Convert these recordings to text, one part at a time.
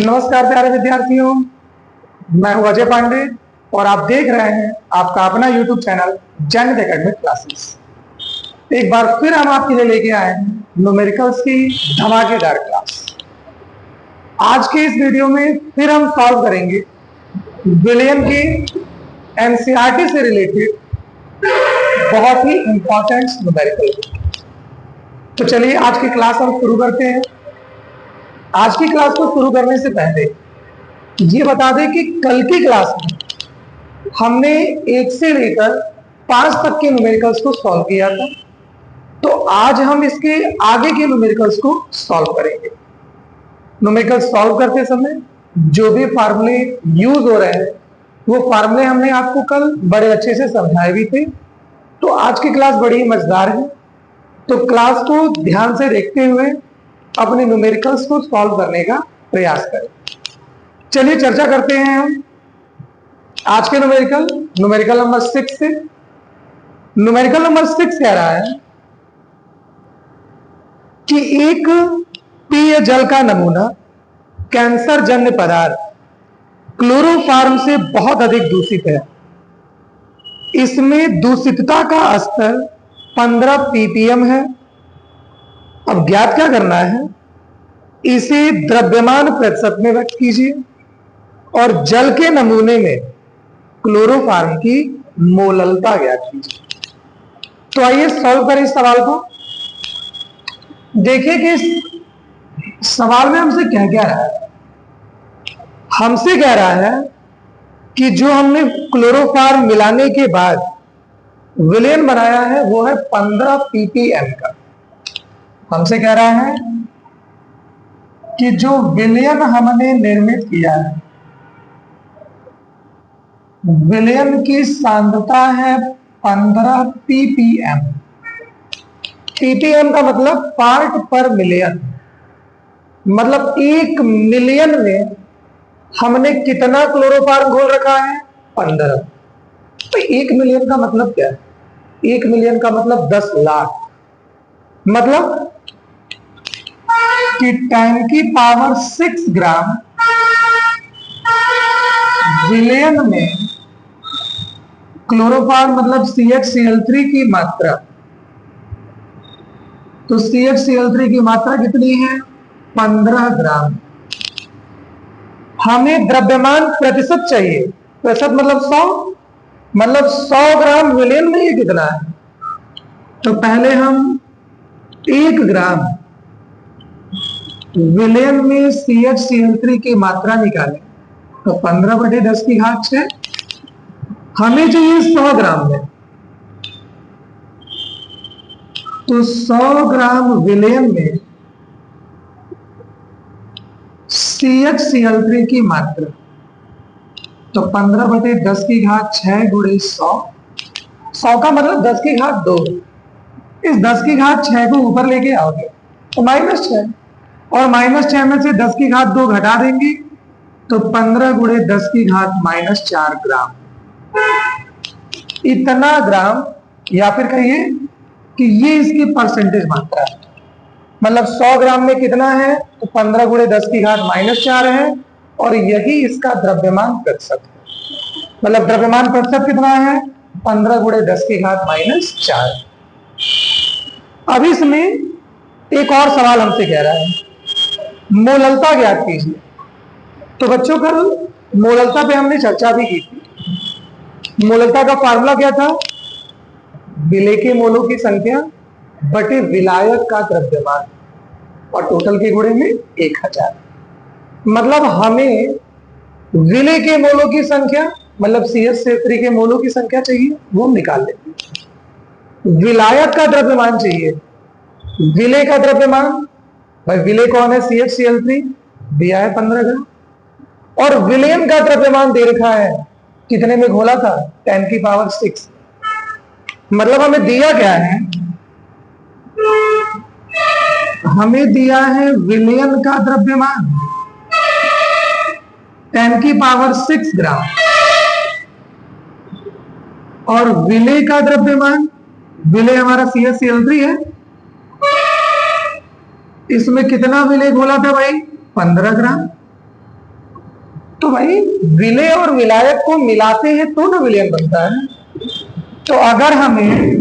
नमस्कार प्यारे विद्यार्थियों, मैं हूं अजय पांडे और आप देख रहे हैं आपका अपना YouTube चैनल जैनित एकेडमिक क्लासेस। एक बार फिर हम आपके लिए लेके आए हैं न्यूमेरिकल्स की धमाकेदार क्लास। आज के इस वीडियो में फिर हम सॉल्व करेंगे विलियम के एनसीईआरटी से रिलेटेड बहुत ही इंपॉर्टेंट न्यूमेरिकल। तो चलिए आज की क्लास हम शुरू करते हैं। आज की क्लास को शुरू करने से पहले ये बता दें कि कल की क्लास में हमने 1 से लेकर 5 तक के न्यूमेरिकल्स को सॉल्व किया था। तो आज हम इसके आगे के न्यूमेरिकल्स को सॉल्व करेंगे। न्यूमेरिकल्स सॉल्व करते समय जो भी फार्मूले यूज हो रहे हैं वो फार्मूले हमने आपको कल बड़े अच्छे से समझाए भी थे। तो आज की क्लास बड़ी ही मजेदार है, तो क्लास को ध्यान से देखते हुए अपने न्यूमेरिकल्स को सॉल्व करने का प्रयास करें। चलिए चर्चा करते हैं हम आज के न्यूमेरिकल नंबर 6 से। न्यूमेरिकल नंबर 6 कह रहा है कि एक पेय जल का नमूना कैंसर जन्य पदार्थ क्लोरोफॉर्म से बहुत अधिक दूषित है। इसमें दूषितता का स्तर 15 ppm है। अब ज्ञात क्या करना है, इसे द्रव्यमान प्रतिशत में व्यक्त कीजिए और जल के नमूने में क्लोरोफॉर्म की मोललता ज्ञात कीजिए। तो आइए सॉल्व करें इस सवाल को। देखिए कि इस सवाल में हमसे क्या कह रहा है। हमसे कह रहा है कि जो हमने क्लोरोफॉर्म मिलाने के बाद विलेन बनाया है वो है 15 ppm का। हमसे कह रहा है कि जो विलयन हमने निर्मित किया है, विलयन की सांद्रता है 15 ppm। ppm का मतलब पार्ट पर मिलियन, मतलब 1 मिलियन में हमने कितना क्लोरोफॉर्म घोल रखा है, 15। तो 1 मिलियन का मतलब क्या है? 1 मिलियन का मतलब 10 लाख, मतलब कि 10⁻⁶ ग्राम विलयन में क्लोरोफॉर्म मतलब CHCl3 की मात्रा। तो CHCl3 की मात्रा कितनी है? 15 ग्राम। हमें द्रव्यमान प्रतिशत चाहिए। प्रतिशत मतलब 100, मतलब 100 ग्राम विलयन में ये कितना है। तो पहले हम 1 ग्राम विलयन में CHCl3 की मात्रा निकालें। तो 15/10⁶ हमें चाहिए 100 ग्राम में। तो 100 ग्राम विलयन में CHCl3 की मात्रा, तो 15/10⁶ गुणे 100। 100 का मतलब 10⁻²। इस 10⁻6 को ऊपर लेके आओगे तो -6, और -6 में से 10⁻² घटा देंगे तो 15 गुणे 10⁻⁻4 ग्राम। इतना ग्राम, या फिर कहिए कि ये इसकी परसेंटेज मात्रा है। मतलब 100 ग्राम में कितना है, तो 15 गुणे 10⁻⁻4 है, और यही इसका द्रव्यमान प्रतिशत है। मतलब द्रव्यमान प्रतिशत कितना है, 15 गुणे 10⁻⁻4। अब इसमें एक और सवाल हमसे कह रहा है, मोललता ज्ञात कीजिए। तो बच्चों कल मोललता पे हमने चर्चा भी की थी। मोललता का फार्मूला क्या था? विलेय के मोलों की संख्या बटे विलायक का द्रव्यमान, और टोटल के गुणे में 1000। मतलब हमें विलेय के मोलों की संख्या, मतलब CH3 के मोलों की संख्या चाहिए, वो हम निकाल लेंगे। विलायक का द्रव्यमान चाहिए। विलेय का द्रव्यमान, भाई विलेय कौन है? CHCl3 दिया है 15 ग्राम, और विलयन का द्रव्यमान दे रखा है, कितने में घोला था? 10⁻⁶। मतलब हमें दिया क्या है? हमें दिया है विलयन का द्रव्यमान 10⁻⁶ ग्राम, और विलेय का द्रव्यमान, विलेय हमारा CHCl3 है, इसमें कितना विलेय घोला था भाई? 15 ग्राम। तो भाई विलेय और विलायक को मिलाते हैं तो ना विलयन बनता है। तो अगर हमें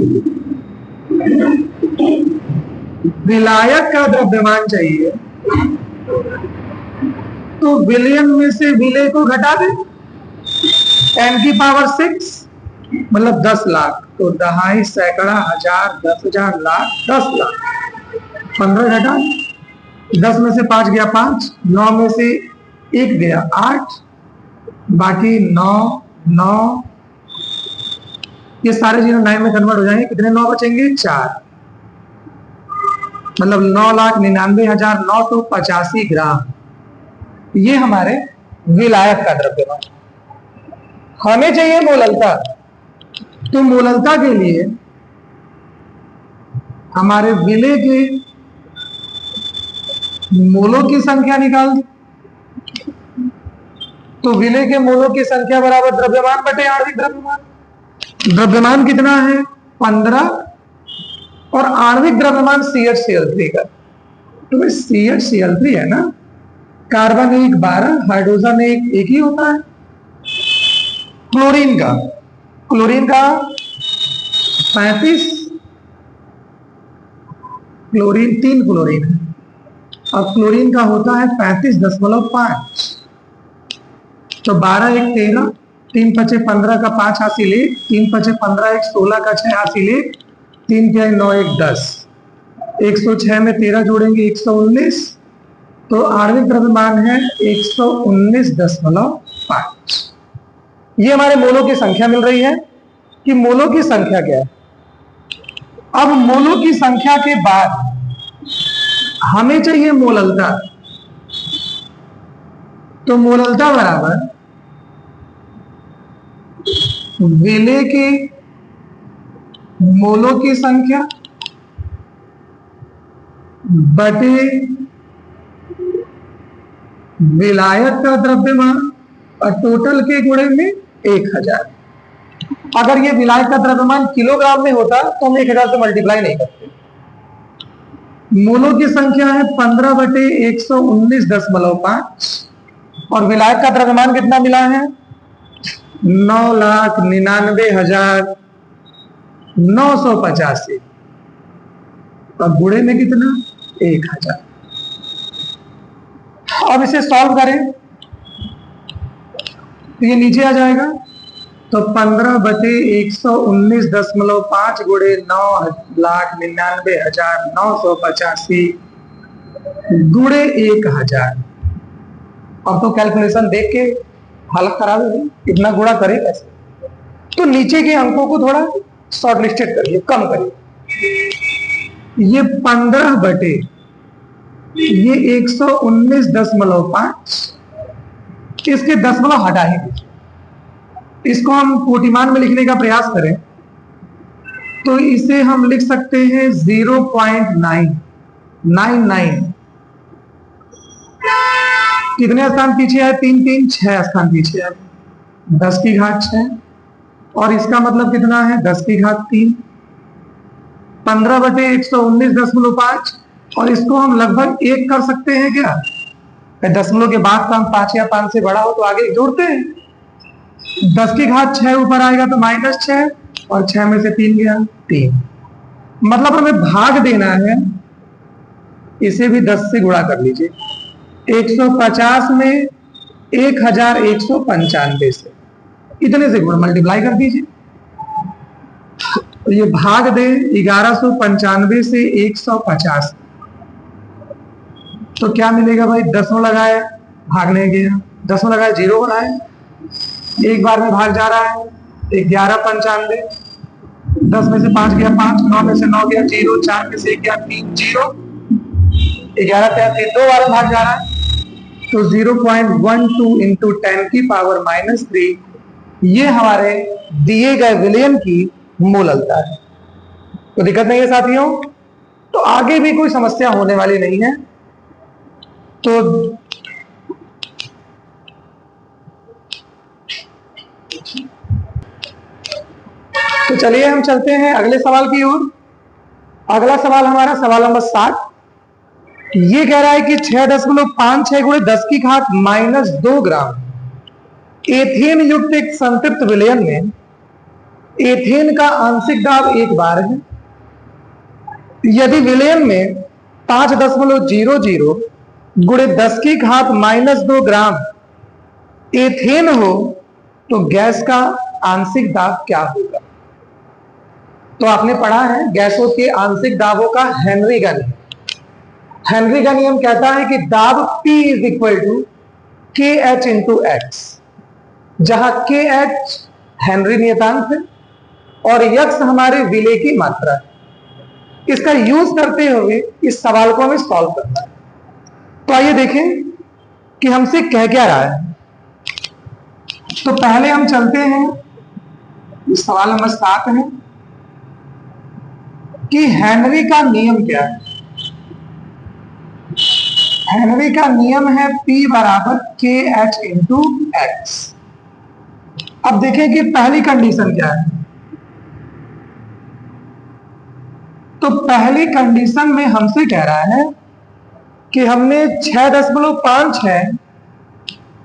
विलायक का द्रव्यमान चाहिए तो विलयन में से विलेय को घटा दे, 10⁻⁶ मतलब 10 लाख, तो दहाई, सैकड़ा, हजार, 10,000, लाख, 10 लाख। 15 घटा, 10 में से 5 गया 5, 9 में से 1 गया 8, बाकी 9 9, ये सारे 9 में कन्वर्ट हो जाएंगे, कितने 9 बचेंगे? 4, मतलब 9,99,985 ग्राम। ये हमारे विलायक का द्रव्यमान। हमें चाहिए मोललता, तो मोललता के लिए हमारे विलेय के मोलों की संख्या निकाल दो। तो विलेय के मोलों की संख्या बराबर द्रव्यमान बटे आणविक द्रव्यमान। द्रव्यमान कितना है? 15, और आणविक द्रव्यमान CH का, तो CH है ना, कार्बन 1 12, हाइड्रोजन एक ही होता है। क्लोरीन का 35, क्लोरीन 3 क्लोरीन है, अब क्लोरीन का होता है 35.5, तो 12 1 13, 3 5 15 का 5 हासिल 1, 3 5 15 1 16 का 6 हासिल 1, 3 क्या 9 1 10, 106 में 13 जोड़ेंगे 119, तो आणविक द्रव्यमान है 119.5। ये हमारे मोलों की संख्या मिल रही है कि मोलों की संख्या क्या है। अब मोलों की संख्या के बाद हमें चाहिए मोललता, तो मोललता बराबर विलेय के मोलों की संख्या बटे विलायक का द्रव्यमान, और टोटल के गुणे में 1000। अगर ये विलायक का द्रव्यमान किलोग्राम में होता तो हम 1000 से मल्टीप्लाई नहीं करते। मोलों की संख्या है 15/119.5, और विलायक का द्रव्यमान कितना मिला है? 9,99,985, अब गुणे में कितना? 1000। अब इसे सॉल्व करें तो ये नीचे आ जाएगा, तो 15/119.5 गुणे 9,99,985 गुणे 1000। अब तो कैलकुलेशन देख के हालत खराब है, इतना गुणा करे कैसे? तो नीचे के अंकों को थोड़ा शॉर्ट लिस्टेड करिए, कम करिए। ये 15 बटे ये 119.5, इसके दशमलव हटा ही दीजिए। इसको हम कोटिमान में लिखने का प्रयास करें तो इसे हम लिख सकते हैं 0.999। कितने स्थान पीछे है? 3 3 6 स्थान पीछे है, 10 की घात 6, और इसका मतलब कितना है? 10 की घात 3। 15/119.5, और इसको हम लगभग 1 कर सकते हैं क्या? दशमलव के बाद का हम 5 या 5 से बड़ा हो तो आगे जोड़ते हैं। 10 की घात 6 ऊपर आएगा तो -6, और 6 में से 3 गया 3, मतलब हमें भाग देना है। इसे भी 10 से गुणा कर लीजिए। 150 में 1195 से, इतने से गुणा मल्टीप्लाई कर दीजिए। तो ये भाग दे 1195 से 150, तो क्या मिलेगा भाई? 10 लगाए, भागने गया, 10 लगाए 0 हो रहा है, एक बार में भाग जा रहा है। 1195, 10 में से 5 गया 5, 9 में से 9 गया 0, 4 में से 1 गया 3 0, 11 3 2 बार भाग जा रहा है, तो 0.12 इंटू 10⁻³ ये हमारे दिए गए विलयन की मोललता है। तो दिक्कत नहीं है साथियों, तो आगे भी कोई समस्या होने वाली नहीं है। तो चलिए हम चलते हैं अगले सवाल की ओर। अगला सवाल हमारा सवाल नंबर 7। ये कह रहा है कि 6.56 गुणे 10 की घात -2 ग्राम एथेन युक्त एक संतृप्त विलयन में एथेन का आंशिक दाब 1 बार है। यदि विलयन में 5.00 गुणे 10 की घात -2 ग्राम एथेन हो तो गैस का आंशिक दाब क्या होगा? तो आपने पढ़ा है गैसों के आंशिक दाबों का हेनरी का नियम। हेनरी का नियम कहता है कि दाब P = KH × X, जहां KH हेनरी नियतांक है और X हमारे विलेय की मात्रा है। इसका यूज करते हुए इस सवाल को हमें सॉल्व करना है। तो आइए देखें कि हमसे कह क्या रहा है। तो पहले हम चलते हैं, सवाल नंबर 7 है कि हेनरी का नियम क्या है। हेनरी का नियम है P = KH × X। अब देखें कि पहली कंडीशन क्या है। तो पहली कंडीशन में हमसे कह रहा है कि हमने 6.56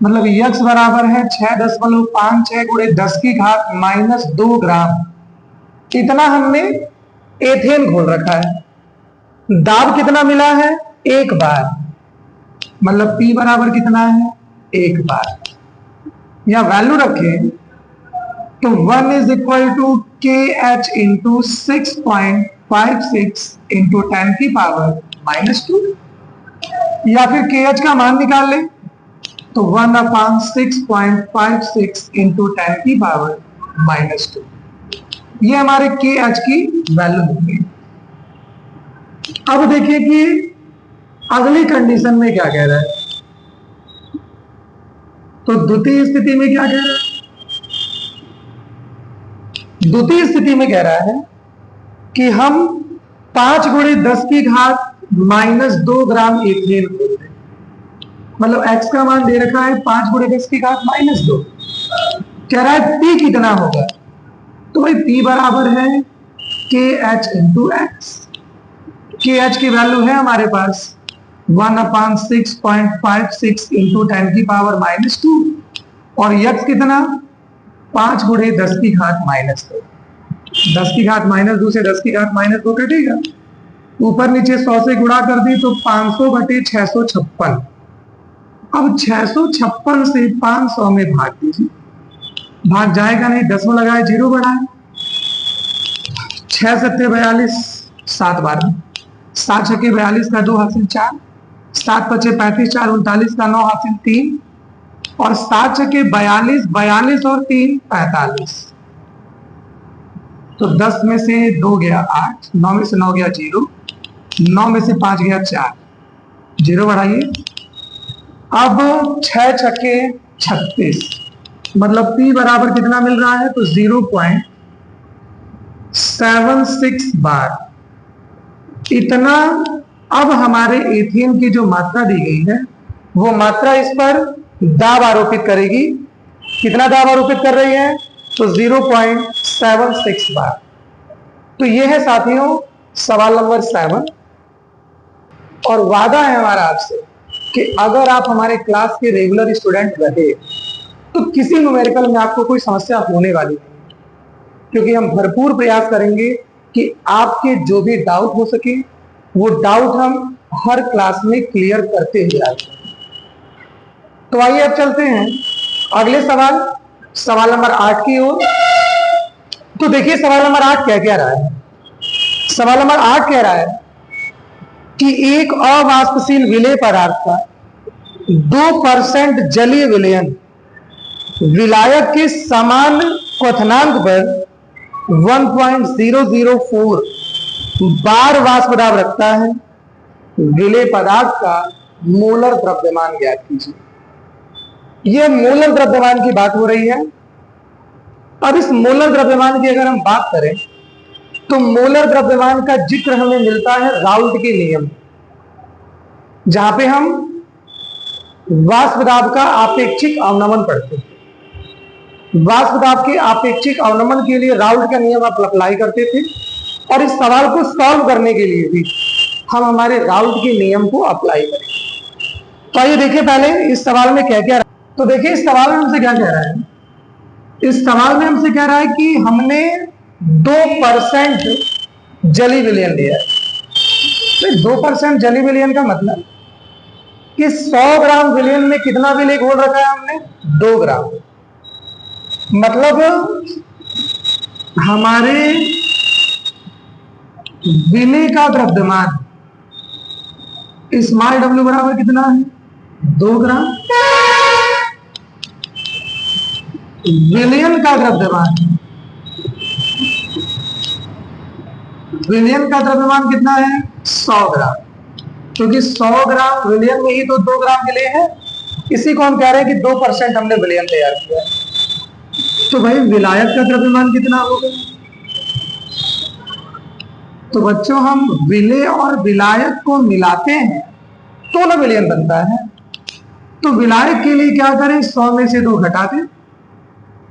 मतलब x बराबर है 6.56 गुणे 10 की घात -2 ग्राम, इतना हमने एथेन घोल रखा है। दाब कितना मिला है? 1 बार, मतलब P बराबर कितना है? 1 बार। या वैल्यू रखें तो 1 = KH × 6.56 × 10⁻², या फिर KH का मान निकाल लें तो 1/6.56 × 10⁻²। ये हमारे KH की वैल्यू होगी। अब देखिए कि अगली कंडीशन में क्या कह रहा है। तो द्वितीय स्थिति में क्या कह रहा है? द्वितीय स्थिति में कह रहा है कि हम 5 × 10 की घात -2 ग्राम एथेन खोलते हैं। मतलब x का मान दे रखा है 5 × 10 की घात -2। कह रहा है P कितना होगा? तो भाई P बराबर है KH × X। KH की वैल्यू है हमारे पास 1/6.56 × 10⁻², और x कितना? 5 × 10 की घात -2। 10 की घात -2 से 10 की घात -2 कटेगा, ऊपर नीचे 100 से गुणा कर दी तो 500/656। अब 656 से 500 में भाग दीजिए, भाग जाएगा नहीं, 10 में लगाए 0 बढ़ाए, 6 × 7 = 42, 7 बार 7 × 6 = 42 का 2 हासिल 4, 7 × 5 = 35, 4 × 39 का 9 हासिल 3, और 7 × 6 = 42, 42 और 3 = 45। तो 10 में से 2 गया 8, 9 में से 9 गया 0, 9 में से 5 गया 4, 0 बढ़ाइए। अब 6 × 6 = 36, मतलब P बराबर कितना मिल रहा है? तो 0.76 बार, इतना। अब हमारे एथेन की जो मात्रा दी गई है वो मात्रा इस पर दाब आरोपित करेगी। कितना दाब आरोपित कर रही है? तो 0.76 बार। तो ये है साथियों सवाल नंबर 7। और वादा है हमारा आपसे कि अगर आप हमारे क्लास के रेगुलर स्टूडेंट रहे तो किसी न्यूमेरिकल में आपको कोई समस्या होने वाली नहीं, क्योंकि हम भरपूर प्रयास करेंगे कि आपके जो भी डाउट हो सके वो डाउट हम हर क्लास में क्लियर करते हुए आए। तो आइए अब चलते हैं अगले सवाल, सवाल नंबर 8 की ओर। तो देखिए सवाल नंबर 8 क्या कह रहा है। सवाल नंबर 8 कह रहा है कि एक अवाष्पशील विलेय पदार्थ का 2% जलीय विलयन विलायक के समान क्वथनांक पर 1.004 बार वाष्प दाब रखता है। विलेय पदार्थ का मोलर द्रव्यमान ज्ञात कीजिए। यह मोलर द्रव्यमान की बात हो रही है। अब इस मोलर द्रव्यमान की अगर हम बात करें तो मोलर द्रव्यमान का जिक्र हमें मिलता है राउल्ट के नियम, जहां पे हम वाष्प दाब का आपेक्षिक अवनमन पढ़ते हैं। वाष्प दाब के आपेक्षिक अवनमन के लिए राउल्ट का नियम आप अप्लाई करते थे, और इस सवाल को सॉल्व करने के लिए भी हम हमारे राउल्ट के नियम को अप्लाई करेंगे। तो आइए देखिए पहले इस सवाल में क्या क्या। तो देखिए इस सवाल में हमसे क्या कह रहा है, इस सवाल में हमसे कह रहा है कि हमने 2% जली विलयन लिया है। तो 2% जली विलयन का मतलब कि 100 ग्राम विलयन में कितना विलय घोल रखा है हमने, 2 ग्राम। मतलब हमारे विलय का द्रव्यमान स्मॉल w बराबर कितना है, 2 ग्राम। विलयन का द्रव्यमान, विलयन का द्रव्यमान कितना है, 100 ग्राम। क्योंकि 100 ग्राम विलयन में ही तो 2 ग्राम विलय है, इसी को हम कह रहे हैं कि 2% हमने विलयन तैयार किया है। तो भाई विलायक का द्रव्यमान कितना होगा। तो बच्चों हम विलय और विलायक को मिलाते हैं तो ना विलयन बनता है। तो विलायक के लिए क्या करें, 100 में से 2 घटा दें।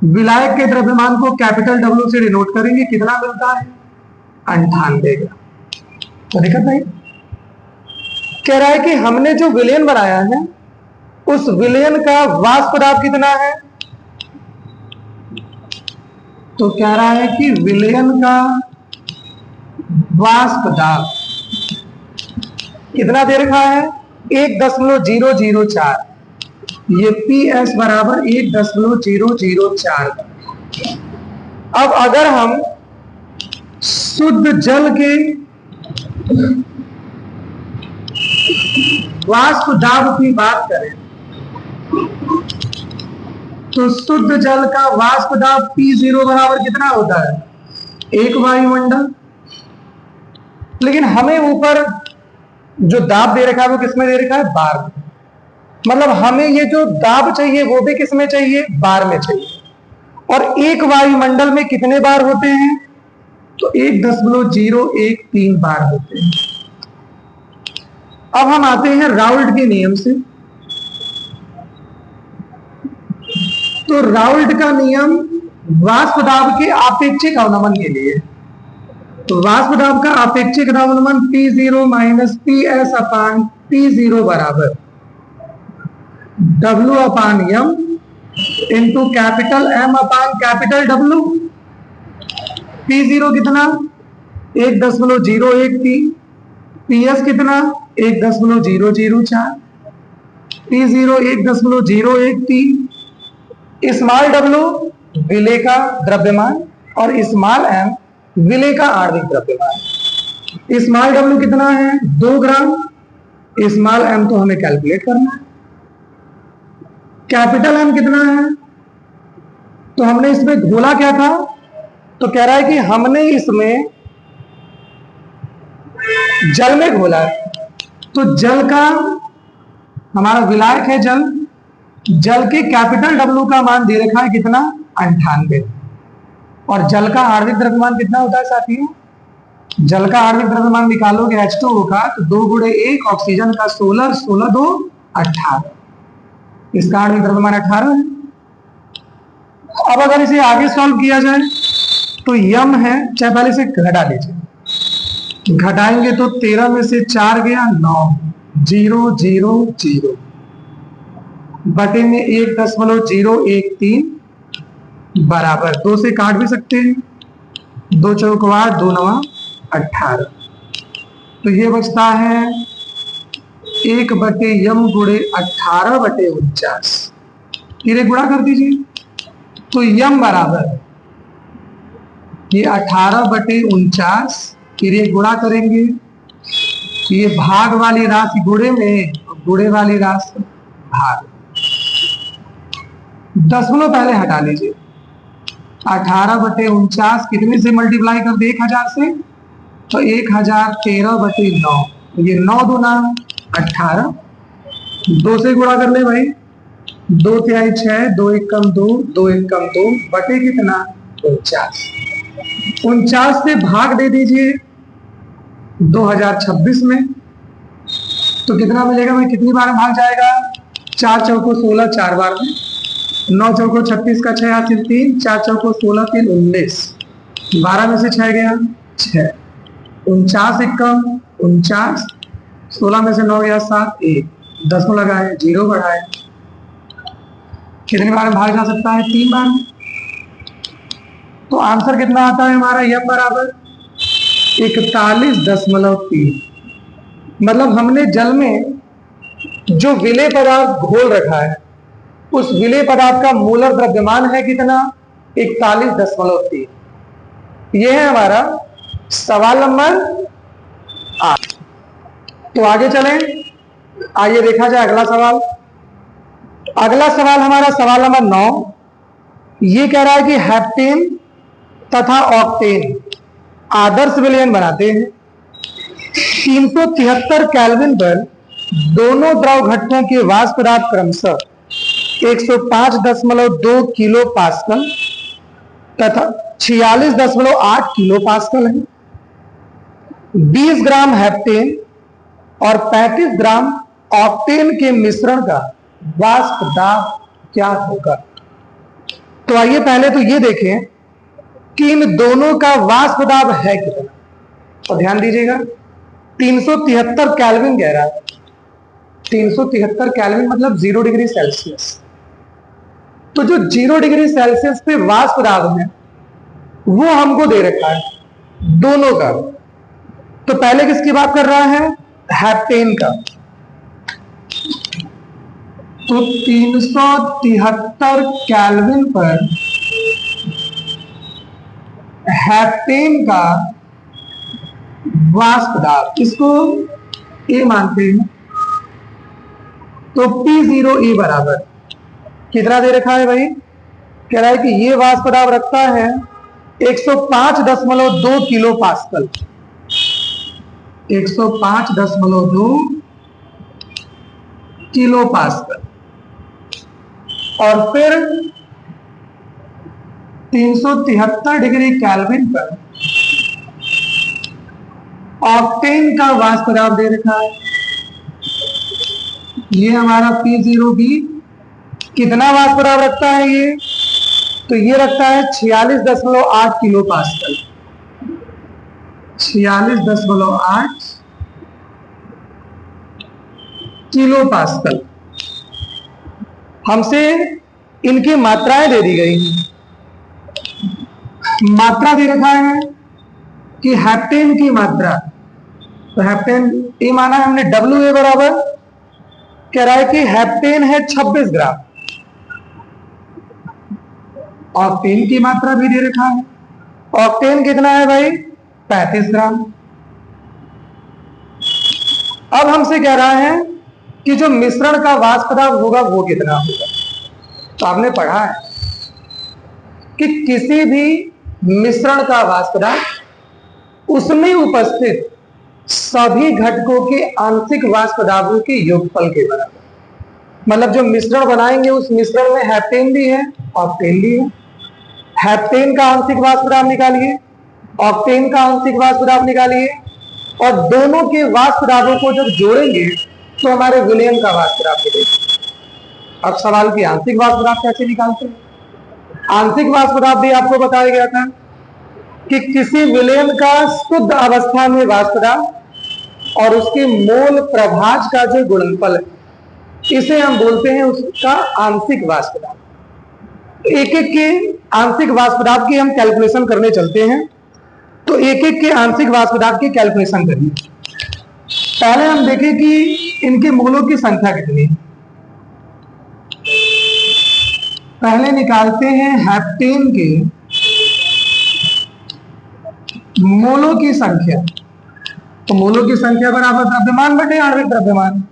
विलायक के द्रव्यमान को कैपिटल W से डिनोट करेंगे, कितना मिलता है, 98 ग्राम। तो दिक्कत नहीं। कह रहा है कि हमने जो विलयन बनाया है उस विलयन का वाष्प दाब कितना है। तो कह रहा है कि विलयन का वाष्प दाब कितना दे रखा है, 1.004। ये PS बराबर 1.004। अब अगर हम शुद्ध जल के वाष्प दाब की बात करें तो शुद्ध जल का वाष्प दाब P0 बराबर कितना होता है, 1 वायुमंडल। लेकिन हमें ऊपर जो दाब दे रखा है वो किसमें दे रखा है, बार में। मतलब हमें ये जो दाब चाहिए वो भी किसमें चाहिए, बार में चाहिए। और 1 वायुमंडल में कितने बार होते हैं, तो 1.013 बार होते हैं। अब हम आते हैं राउल्ट के नियम से। तो राउल्ट का नियम वाष्प दाब के आपेक्षिक अवनमन के लिए, तो वाष्प दाब का आपेक्षिक अवनमन P0 माइनस PS अपान P0 बराबर W अपान M इंटू कैपिटल M अपान कैपिटल W। P0 कितना, 1.013, PS कितना, 1.004, P0 1.013। स्मॉल w विलय का द्रव्यमान और स्मॉल m विलय का आणविक द्रव्यमान। स्मॉल w कितना है, 2 ग्राम। स्मॉल m तो हमें कैलकुलेट करना है। कैपिटल M कितना है, तो हमने इसमें घोला क्या था, तो कह रहा है कि हमने इसमें जल में घोला। तो जल का हमारा विलायक है जल, जल के कैपिटल W का मान दे रखा है कितना, 98। और जल का आणविक द्रव्यमान कितना होता है साथियों, जल का आणविक द्रव्यमान निकालोगे H2O का तो 2 गुणे 1 ऑक्सीजन का 16, 16 2 18। इसका आणविक द्रव्यमान 18 है। अब अगर इसे आगे सॉल्व किया जाए तो यम है, चाहे पहले से घटा लीजिए, घटाएंगे तो 13 में से 4 गया 9, 0 0 0 बटे में 1.013 बराबर 2 से काट भी सकते हैं, 2 चौक 8, 2 9 18। तो ये बचता है 1 बटे यम गुणे 18 बटे 49। इन्हें गुणा कर दीजिए तो यम बराबर ये 18 बटे 49, इन्हें गुणा करेंगे, ये भाग वाली राशि गुणे में, गुणे वाली राशि भाग। दशमलव पहले हटा लीजिए, 18 बटे 49 कितने से मल्टीप्लाई कर दे, 1000 से, तो 1000 13 बटे 9, ये 9 दूना 18, 2 से गुणा कर ले भाई, 2 तिहाई 6, 2 1 कम 2, 2 1 कम 2 बटे कितना 49। 49 से भाग दे दीजिए 2026 में, तो कितना मिलेगा भाई, कितनी बार भाग जाएगा, 4 चौको 16 4 बार में, 9 चौको 36 का 6 हासिल 3, 4 चौको 16 3 19, 12 में से 6 गया 6, 49 1 कम 49, 16 में से 9 गया 7 1, 10 लगाए 0 बढ़ाए। कितनी बार में भाग जा सकता है? 3 बार में। तो आंसर कितना आता है हमारा? यम बराबर 41.3। मतलब हमने जल में जो विलेय पदार्थ घोल रखा है उस विलेय पदार्थ का मूलर द्रव्यमान है कितना? 41.3। यह है हमारा सवाल नंबर 8। तो आगे चलें, आइए देखा जाए अगला सवाल। अगला सवाल हमारा सवाल नंबर 9। ये कह रहा है कि हेप्टेन तथा ऑक्टेन आदर्श विलयन बनाते हैं। 373 केल्विन पर दोनों द्रव घटकों के वाष्प दाब क्रमशः 105.2 किलो पास्कल तथा 46.8 किलो पास्कल है। 20 ग्राम हेप्टेन और 35 ग्राम ऑक्टेन के मिश्रण का वाष्प दाब क्या होगा? तो आइए पहले तो ये देखें कि इन दोनों का वाष्प दाब है कितना। तो ध्यान दीजिएगा, 373 केल्विन कह रहा है। 373 केल्विन मतलब 0 डिग्री सेल्सियस। तो जो 0 डिग्री सेल्सियस पे वाष्प दाब है वो हमको दे रखा है दोनों का। तो पहले किसकी बात कर रहा है? हेप्टेन का। तो 373 केल्विन पर हेप्टेन का वाष्प दाब, इसको ए मानते हैं। तो P0 E बराबर कितना दे रखा है भाई? कह रहा है कि ये वाष्प दाब रखता है 105.2 किलो पास्कल। 105.2 kilo pascal. और फिर 373 डिग्री केल्विन पर ऑक्टेन का वाष्प दाब दे रखा है। ये हमारा P0B कितना वाष्प दाब रखता है ये? तो ये रखता है 46.8 किलो पास्कल। 46.8 kilo pascal. हमसे इनकी मात्राएं दे दी गई हैं। मात्रा दे रखा है कि हेप्टेन की मात्रा, तो हेप्टेन ये माना है हमने WA बराबर, कह रहा है कि हेप्टेन है 26 ग्राम। ऑक्टेन की मात्रा भी दे रखा है। ऑक्टेन कितना है भाई? 35 ग्राम। अब हमसे कह रहा है कि जो मिश्रण का वाष्प दाब होगा वो कितना होगा। तो आपने पढ़ा है कि किसी भी मिश्रण का वाष्प दाब उसमें उपस्थित सभी घटकों के आंशिक वाष्प दाबों के योगफल के बराबर। मतलब जो मिश्रण बनाएंगे उस मिश्रण में हेप्टेन भी है, ऑक्टेन भी है। हेप्टेन का आंशिक वाष्प दाब निकालिए, ऑक्टेन का आंशिक वाष्प दाब निकालिए, और दोनों के वाष्प दाबों को जब जोड़ेंगे तो हमारे विलयन का वाष्प दाब मिलेगा। अब सवाल की आंशिक वाष्प दाब कैसे निकालते हैं? आंशिक वाष्प दाब भी आपको बताया गया था कि किसी विलयन का शुद्ध अवस्था में वाष्प दाब और उसके मोल प्रभाज का जो गुणनफल है इसे हम बोलते हैं उसका आंशिक वाष्प दाब। एक एक के आंशिक वाष्प दाब की हम कैलकुलेशन करने चलते हैं। तो एक एक के आंशिक वाष्प दाब की कैलकुलेशन करिए। पहले हम देखें कि इनके मोलों की संख्या कितनी है। पहले निकालते हैं हेप्टेन के मोलों की संख्या। तो मोलों की संख्या बराबर द्रव्यमान बटे आणविक द्रव्यमान।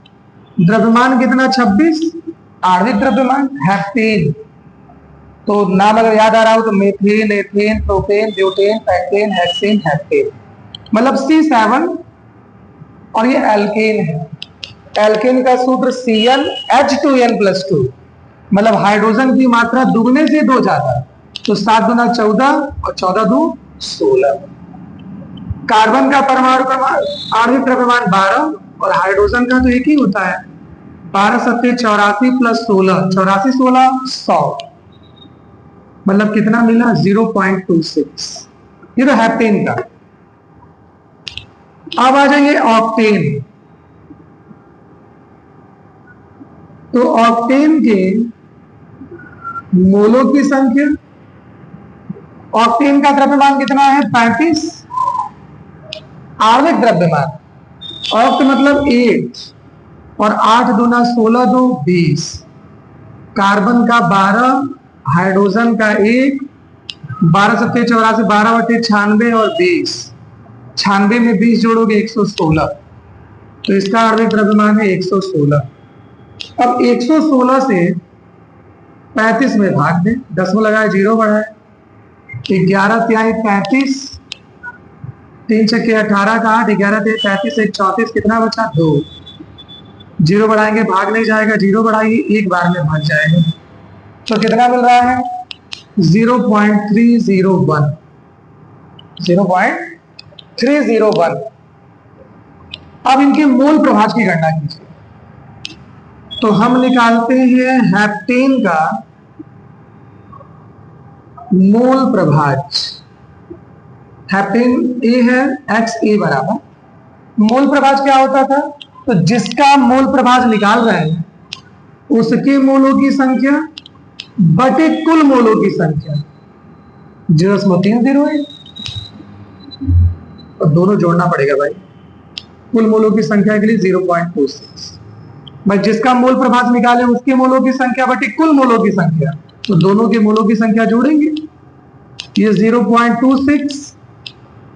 द्रव्यमान कितना? 26। आणविक द्रव्यमान हेप्टेन, तो नाम अगर याद आ रहा हो तो methane, ethane, propane, butane, pentane, hexane, heptane. मतलब C7 और ये एल्केन है। एल्केन का सूत्र CnH2n+2। मतलब हाइड्रोजन की मात्रा दुगने से 2 ज्यादा, तो 7 दूना 14 और 14 दू 16। कार्बन का परमाणु आणविक द्रव्यमान 12 और हाइड्रोजन का तो एक ही होता है। 12 सत्ते 84 + 16, 84 16 100। मतलब कितना मिला? 0.26। ये तो हेप्टेन का। अब आ जाइए ऑक्टेन। तो ऑक्टेन के मोलों की संख्या। ऑक्टेन का द्रव्यमान कितना है? 35। आणविक द्रव्यमान, ऑक्ट मतलब 8 और 8 दूना 16, 2 20। कार्बन का 12, हाइड्रोजन का 1, 12 सत्ते 84, 12 बटे 96 और 20। 96 में 20 जोड़ोगे 116, तो इसका आणविक द्रव्यमान है 116। अब 116 से 35 में भाग दें, 10 में लगाए 0 बढ़ाए, 11 तिहाई 35, 3 छक्के 18 का 8, 11 तिहाई 35, 1 34, कितना बचा? 2। 0 बढ़ाएंगे भाग नहीं जाएगा, 0 बढ़ाइए एक बार में भाग जाएगा, तो कितना मिल रहा है? 0.301। 0.301। अब इनके मोल प्रभाज की गणना कीजिए। तो हम निकालते हैं हेप्टेन का मोल प्रभाज। हेप्टेन ए है, XA बराबर, मोल प्रभाज क्या होता था? तो जिसका मोल प्रभाज निकाल रहे हैं उसके मोलों की संख्या बटे कुल मोलों की संख्या 0.301, और दोनों जोड़ना पड़ेगा भाई। कुल मोलों की संख्या के लिए 0.26, भाई जिसका मोल प्रभाज निकाले उसके मोलों की संख्या बटे कुल मोलों की संख्या, तो दोनों के मोलों की संख्या जोड़ेंगे। ये 0.26,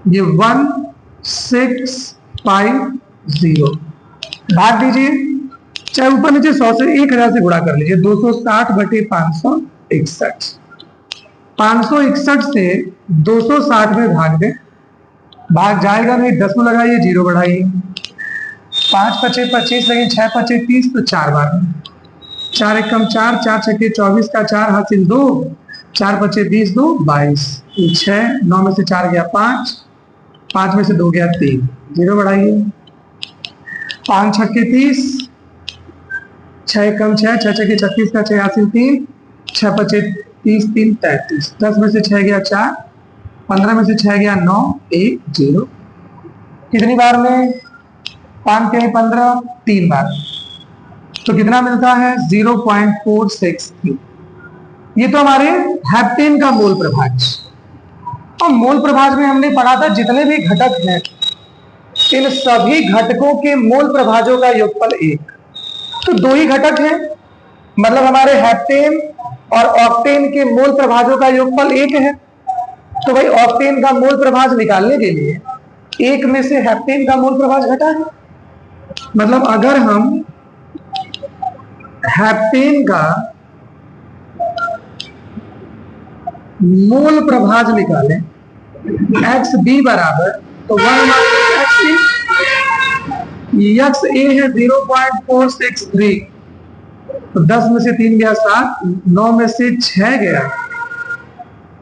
ये 1650, भाग दीजिए, चाहे ऊपर नीचे 100 से 1000 से गुणा कर लीजिए। 260 बटे 561, 561 से 260 में भाग दें, भाग जाएगा नहीं, 10 में लगाइए 0 बढ़ाइए, 5 पचे 25 लगे, 6 पचे 30, तो 4 बार 4 एक कम 4, 4 छक्के 24 का 4 हासिल 2, 4 पचे 20, 2 22, 6, 9 में से 4 गया 5, 5 में से 2 गया 3, 0 बढ़ाइए, 5 छक्के 30, 6 एक कम 6, 6 छक्के 36 का 6 हासिल 3, 6 पचे 30, 3 33, 10 में से 6 गया 4, 15 में से 6 गया 9, 1 0। कितनी बार में? 5 के 15, 3 बार, तो कितना मिलता है? 0.463। ये तो हमारे हेप्टेन का मोल प्रभाज। और मोल प्रभाज में हमने पढ़ा था जितने भी घटक हैं इन सभी घटकों के मोल प्रभाजों का योगफल 1। तो 2 ही घटक हैं, मतलब हमारे हेप्टेन और ऑक्टेन के मोल प्रभाजों का योगफल 1 है। तो भाई ऑक्टेन का मोल प्रभाज निकालने के लिए 1 में से हेप्टेन का मोल प्रभाज घटा है। मतलब अगर हम हेप्टेन का मोल प्रभाज निकालें XB बराबर, तो 1 XA है 0.463, तो 10 में से 3 गया 7, 9 में से 6 गया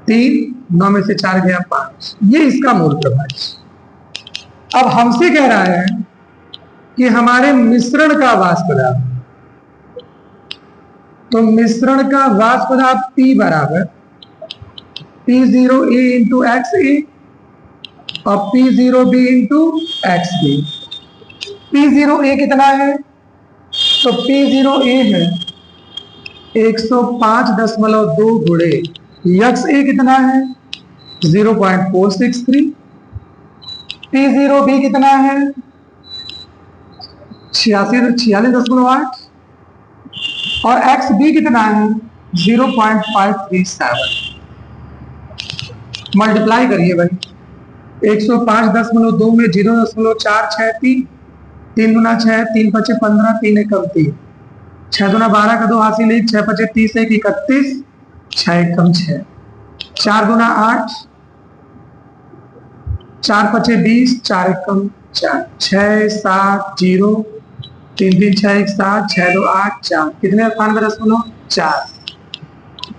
3, 9 में से 4 गया 5, ये इसका मोल प्रभाज। अब हमसे कह रहा है कि हमारे मिश्रण का वाष्प दाब, तो मिश्रण का वाष्प दाब P बराबर P0A इंटू XA और P0B इंटू XB। P0A कितना है? तो P0A है 105.2 गुणे XA कितना है? 0.463। P0B कितना है? 46.8 और XB कितना है? 0.537। मल्टीप्लाई करिए भाई, 105.2 में 0.463, 3 दूना 6, 3 पचे 15, 3 एकम 3, 6 दूना 12 का 2 हासिल 1, 6 पचे 30, 1 31, 6 एकम 6, 4 दूना 8, 4 पचे 20, 4 एकम 4, 6 7 0, 3 3 6 1 7, 6 2 8 4, कितने 98.4,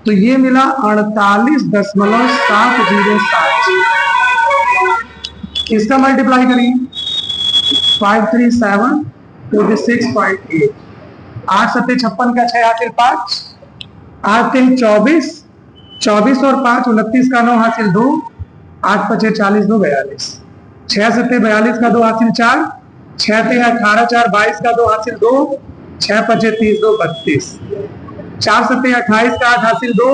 तो ये मिला 48.707। इसका मल्टीप्लाई करिए 537 to the 6.8, 8 सत्ते 56 का 6 हासिल 5, 8 3 24, 24 और 5 29 का 9 हासिल 2, 8 पचे 40 2 42, 6 सत्ते 42 का 2 हासिल 4, 6 3 18 4 22 का 2 हासिल 2, 6 पचे 30 2 32, 4 सत्ते 28 का 8 हासिल 2,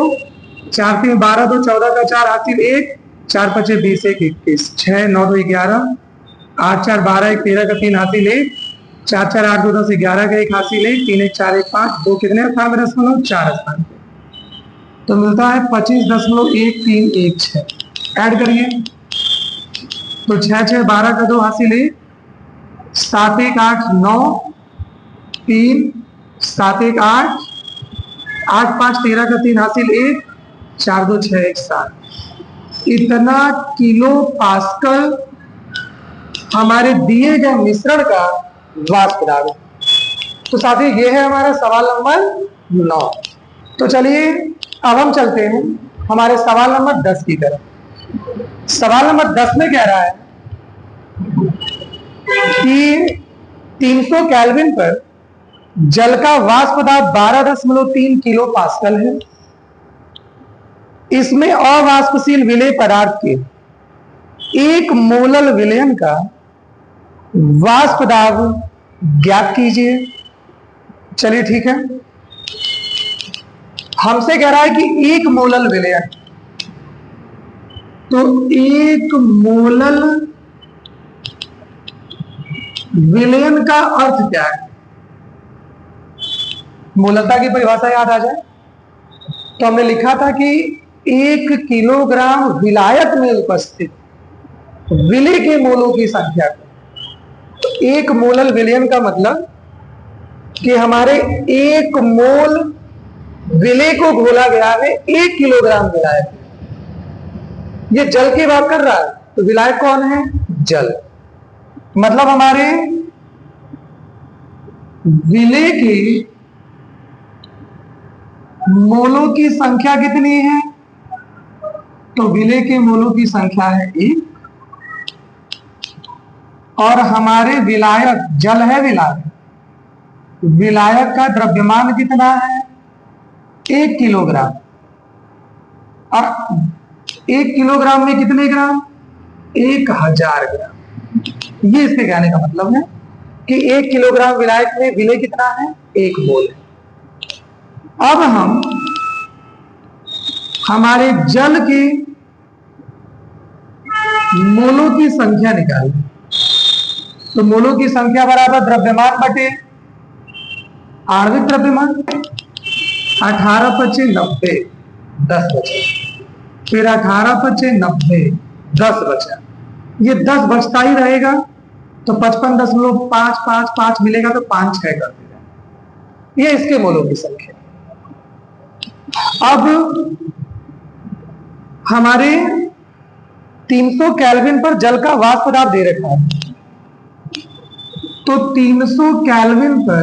4 3 12 2 14 का 4 हासिल 1, 4 5 20 1 21, 6 9 2 11, 8 4 12 1 13 का 3 हासिल 1, 4 4 8 2 10 11 का 1 हासिल 1, 3 1 4 1 5, 2 कितने स्थान पर 4 स्थान पे, तो मिलता है 25.1316। ऐड करिए तो 6 6 12 का 2 हासिल 1, 7 1 8 9 3, 7 1 8, 8 5 13 का 3 हासिल 1, 4 2 6 1 7। इतना किलो पास्कल हमारे दिए गए मिश्रण का वाष्प दाब है। तो साथी ये है हमारा सवाल नंबर 9। तो चलिए अब हम चलते हैं हमारे सवाल नंबर 10 की तरफ। सवाल नंबर 10 में कह रहा है कि 300 केल्विन पर जल का वाष्प दाब 12.3 किलो पास्कल है। इसमें अवाष्पशील विलेय पदार्थ के एक मोलल विलयन का वाष्प दाब ज्ञात कीजिए। चलिए ठीक है, हमसे कह रहा है कि एक मोलल विलयन, तो एक मोलल विलयन का अर्थ क्या है? मोललता की परिभाषा याद आ जाए तो हमने लिखा था कि 1 किलोग्राम विलायक में उपस्थित विलेय के मोलों की संख्या। तो एक मोलल विलयन का मतलब कि हमारे 1 मोल विलेय को घोला गया है 1 किलोग्राम विलायक। ये जल की बात कर रहा है, तो विलायक कौन है? जल। मतलब हमारे विलेय की मोलों की संख्या कितनी है? तो विलेय के मोलों की संख्या है 1, और हमारे विलायक जल है, विलायक का द्रव्यमान कितना है? 1 किलोग्राम। और 1 किलोग्राम में कितने ग्राम? 1000 ग्राम। ये इसके कहने का मतलब है कि 1 किलोग्राम विलायक में विलेय कितना है? 1 मोल है। अब हम हमारे जल के मोलों की संख्या निकालें। तो मोलों की संख्या बराबर द्रव्यमान बटे आणविक द्रव्यमान। 18 5 90, 10 बचा। फिर 18 5 90, 10 बचा। ये 10 बचता ही रहेगा, तो 55.555 मिलेगा, तो 5 6 कर देगा। ये इसके मोलों की संख्या। अब हमारे 300 केल्विन पर जल का वाष्प दाब दे रखा है, तो 300 केल्विन पर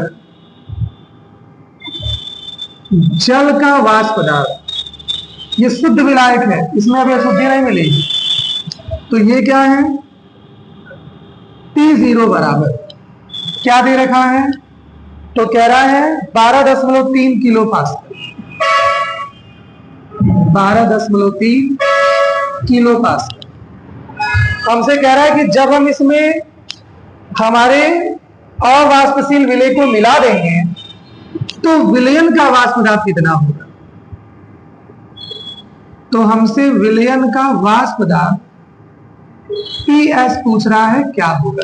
जल का वाष्प दाब, ये शुद्ध विलायक है, इसमें अभी अशुद्धि नहीं मिलेगी। तो ये क्या है? T0 बराबर क्या दे रखा है? तो कह रहा है 12.3 किलो पास्कल। 12.3 किलो पास्कल हमसे कह रहा है कि जब हम इसमें हमारे अवाष्पशील विलेय को मिला देंगे तो विलयन का वाष्प दाब कितना होगा? तो हमसे विलयन का वाष्प दाब PS पूछ रहा है, क्या होगा?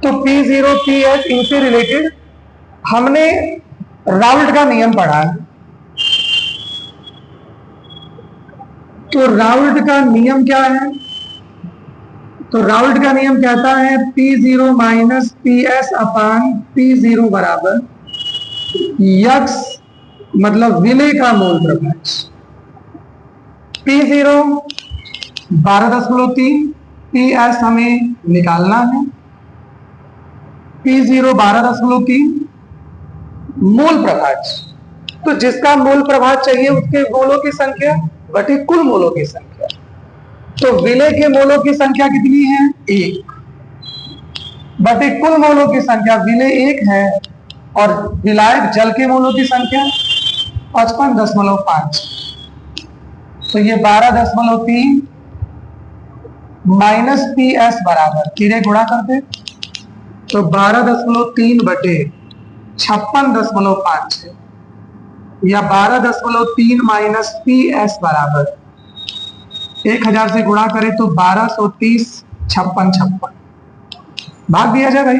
तो P0 PS इनसे रिलेटेड हमने राउल्ट का नियम पढ़ा है। तो राउल्ट का नियम क्या है? तो राउल्ट का नियम कहता है P0 माइनस PS अपान P0 बराबर यक्स, मतलब विलेय का मोल प्रभाज। P0 12.3, PS हमें निकालना है। P0 12.3 मोल प्रभाज, तो जिसका मोल प्रभाज चाहिए उसके मोलों की संख्या बटे कुल मोलों की संख्या। तो विलेय के मोलों की संख्या कितनी है? 1 बटे कुल मोलों की संख्या। विलेय 1 है और विलायक जल के मोलों की संख्या 55.5। तो ये 12.3 माइनस PS बराबर तीरे गुणा करते, तो 12.3 बटे 56.5 है। या 12.3 माइनस PS बराबर 1000 से गुणा करें तो 1230 56 भाग दिया जाए भाई।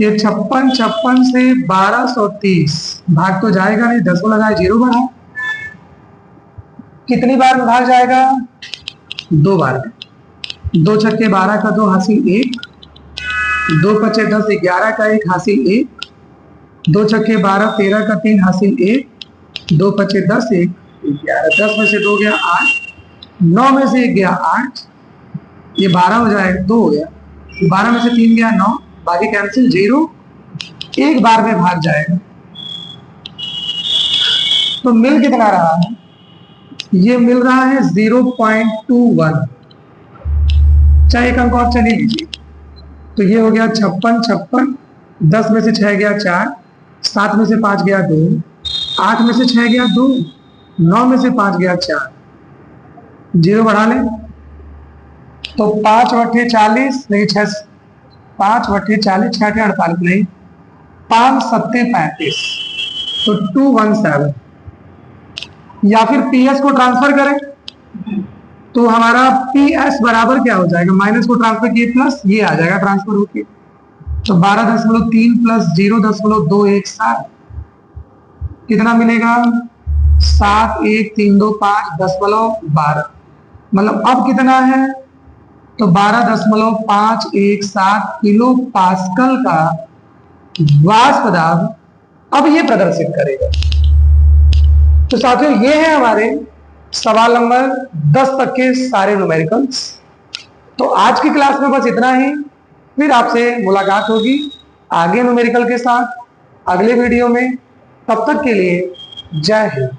ये 56 से 1230 भाग तो जाएगा नहीं, 10 को लगाए 0 बढ़ा। कितनी बार में भाग जाएगा? 2 बार में। 2 छक्के 12 का 2 हासिल 1, 2 पचे 10 11 का 1 हासिल 1, 2 छक्के 12 13 का 3 हासिल 1, 2 पचे 10 1 11, 10 में से 2 गया 8, 9 में से 1 गया 8, ये 12 हो जाएगा, 2 हो गया, 12 में से 3 गया 9, बाकी कैंसिल 0, एक बार में भाग जाएगा। तो मिल कितना रहा है? ये मिल रहा है 0.21। चाहे एक अंक और चली लीजिए। तो ये हो गया 56, 10 में से 6 गया 4, 7 में से 5 गया 2, 8 में से 6 गया 2, 9 में से 5 गया 4, 0 बढ़ा लें तो 5 बटे 40 नहीं 6, 5 बटे 40 6 48 नहीं, 5 सत्ते 35, तो 217। या फिर PS को ट्रांसफर करें तो हमारा PS बराबर क्या हो जाएगा? माइनस को ट्रांसफर किए प्लस ये आ जाएगा ट्रांसफर होके, तो 12.3 प्लस 0.217 कितना मिलेगा? 7 1 3 2 5 10.12। मतलब अब कितना है? तो 12.517 किलो पास्कल का वाष्प दाब अब ये प्रदर्शित करेगा। तो साथियों ये है हमारे सवाल नंबर 10 तक के सारे न्यूमेरिकल्स। तो आज की क्लास में बस इतना ही, फिर आपसे मुलाकात होगी आगे न्यूमेरिकल के साथ अगले वीडियो में। तब तक के लिए जय हिंद।